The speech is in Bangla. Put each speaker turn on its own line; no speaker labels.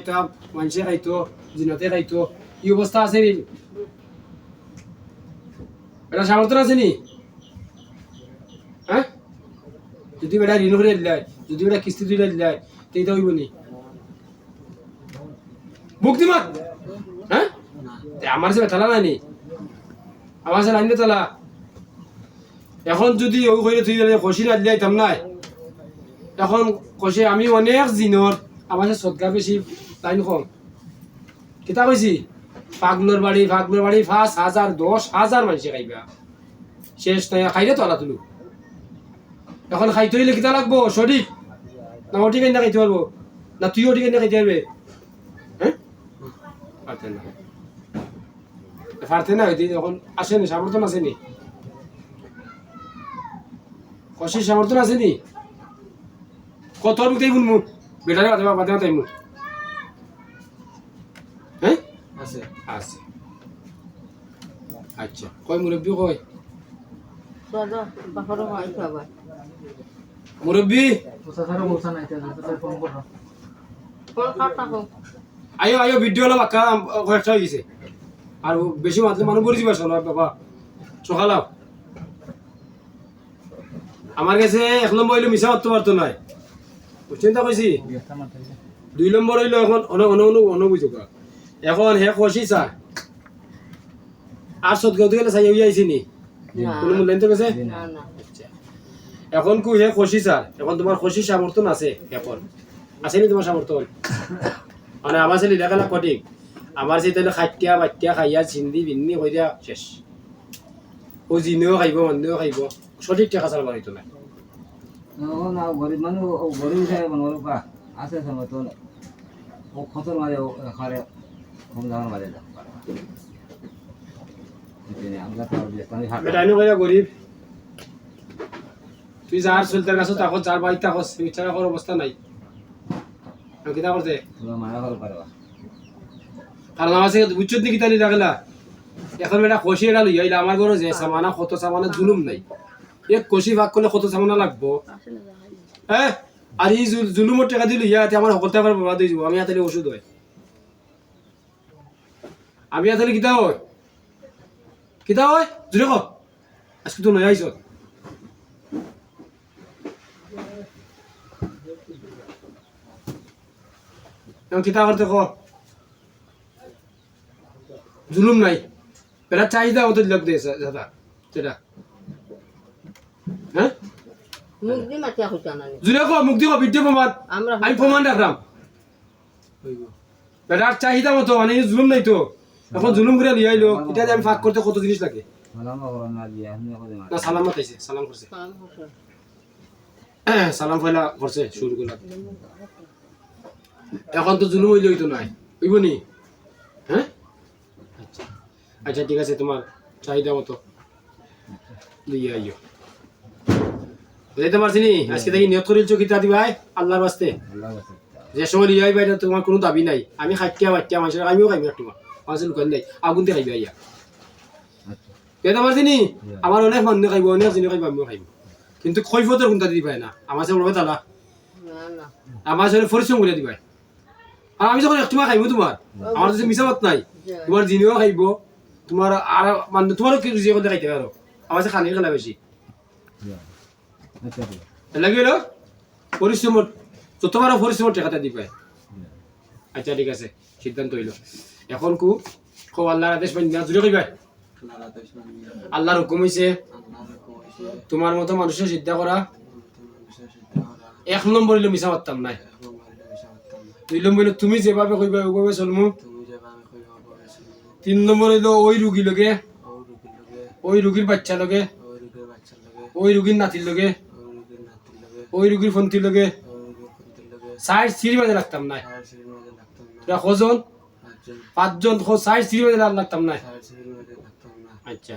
একটা মানুষে খাইতো জিনাতে খাইতো এই অবস্থা আছে নি এটা সামর্থ্য আছে নি হ্যাঁ যদি বেটা ঋণ করে দিলাই যদি বেটা কিস্তি তুলে দিলাই সেইটা হইব নি মুক্তি মাত হ্যাঁ আমার সে বেতালা নাই নি আমার সে লাইন তালা এখন যদি ওই করে তুই খসি না দিলাইতাম নাই এখন কষে আমি অনেক দিনের আমার সৎকার বেশি লাইন কম কিতা কইছি পাগলোর বাড়ি 5,000 10,000 মানুষে খাইবা শেষ নাই খাইলে তো আলা তুলু এখন খাইতে হইলে কিতা লাগবো সঠিক না ওটি কেন খাইতে পারবো না তুই ওটি কেন খাইতে পারবে হ্যাঁ পারতে না হইতে এখন আসেনি সামর্থ্য আসেনি কষির সামর্থ্য আসেনি কত মুখতেই শুনবো বেটারে বাদে বাদে মুখ হ্যাঁ আছে আছে আচ্ছা কয় মুরব্বী কয় মুরব্বী আয়ো আয়ো ভিডিও হলো বাক্কা কয়েকটা হয়ে গেছে আর বেশি মাত্র মানুষ পড়ে যাবে শোনো বাবা সকালাও আমার কাছে 1 নম্বর হইলো মিশা করতে পারতো নাই চিন্তা করছি 2 নম্বর হইলো এখন অনুবুঝুক এখন হে খুশি স্যার আর সৎগাঁও থেকে চাই হয়ে আইসি নি কোনো মূল্যায়ন তো গেছে এখন কু হে খুশি স্যার এখন তোমার খুশি সমর্থন আছে এখন আসেনি তোমার সমর্থন মানে আমার ছেলে লেখালা কঠিন আমার সেই তাহলে খাটিয়া বাটিয়া খাইয়া চিন্দি বিন্নি হয়ে দিয়া শেষ ও জিনেও খাইব মানুষও খাইব সঠিক টাকা চালাব হইতো না
গরিব মানুষ গরিব হিসাবে মনে আছে সমর্থন ও খতর মাঝে খারে কম দামের মাঝে
গরিব তুই যার চলতে গেছো তখন যার বাড়ি থাকো বিচার করার অবস্থা নাই কিতা করতে
মায়া ভালো পারবা
কারণ আমার সাথে বুঝছত নি কিতা লিখা গেলা এখন এটা কষি এটা লইয়া আইলা আমার ঘরে যে সামানা কত সামানা জুলুম নাই এক কষি ভাগ করলে কত সামানা লাগবো হ্যাঁ আর এই জুলুমের টাকা দিল ইয়া আমার সকল টাকার বরবাদ হয়ে যাব আমি হাতে ওষুধ হয় আমি হাতে কিতা হয় জুড়ে ক আজকে তো নয় আইস কিতা করতে ক জুলুম নাই বেটা চাহিদা মতো লোক দিয়েছে দাদা সেটা হ্যাঁ জুড়ে ক মুক্তি ক বিদ্যে প্রমাণ আমি প্রমাণ রাখলাম বেটার চাহিদা মতো মানে জুলুম নাই তো এখন জুলুম করে লিয়ে আইলো এটা আমি ফাঁক করতে কত জিনিস লাগে না সালাম মাতাইছে সালাম করছে সালাম ফেলা করছে শুরু করলাম এখন তো জুলুম হইলে হইতো নাই হইব নি হ্যাঁ আচ্ছা আচ্ছা ঠিক আছে তোমার চাহিদা মতো লিয়ে আইও বুঝাইতে পারছি নি আজকে দেখি নিয়ত করিলছো কিতা দিবাই আল্লাহর বাস্তে যে সময় লিয়ে আইবা এটা তোমার কোনো দাবি নাই আমি খাইটিয়া বাটিয়া মানুষের আমিও খাইবি তোমার মানুষের লুকান নাই আগুন দিয়ে খাইবি আইয়া বুঝাইতে পারছি নি আমার অনেক মানুষ খাইব অনেক জিনিস খাইব আমিও খাইব কিন্তু কৈফতের কোনটা দিবাই না আমার সাথে বলবে তালা আমার সাথে পরিশ্রম করে দিবাই আর আমি যখন একটু খাইব তোমার আমার কাছে মিশামত নাই তোমার জিনিও খাইব তোমার আর মানে তোমারও কি রুজি করতে খাইতে পারো আমার কাছে খানির খেলা বেশি লাগিল পরিশ্রমত যতবার পরিশ্রমত টাকাটা দিবাই আচ্ছা ঠিক আছে সিদ্ধান্ত হইল এখন কু খুব আল্লাহর আদেশ পাই না জুড়ে কইবাই আল্লাহর হুকুম হইছে তোমার মতো মানুষের সিদ্ধা করা 1 নম্বর হইলো মিশা মারতাম নাই 2 নম্বর হইলো তুমি যেভাবে কইবা ওইভাবে চলমু 3 নম্বর হইলো ওই রুগী লগে ওই রুগীর বাচ্চা লগে ওই রুগীর নাতির লগে ওই রুগীর ফন্তির লগে 4 সিঁড়ি মাঝে রাখতাম নাই কজন 5 জন 4 সিঁড়ি মাঝে রাখতাম নাই আচ্ছা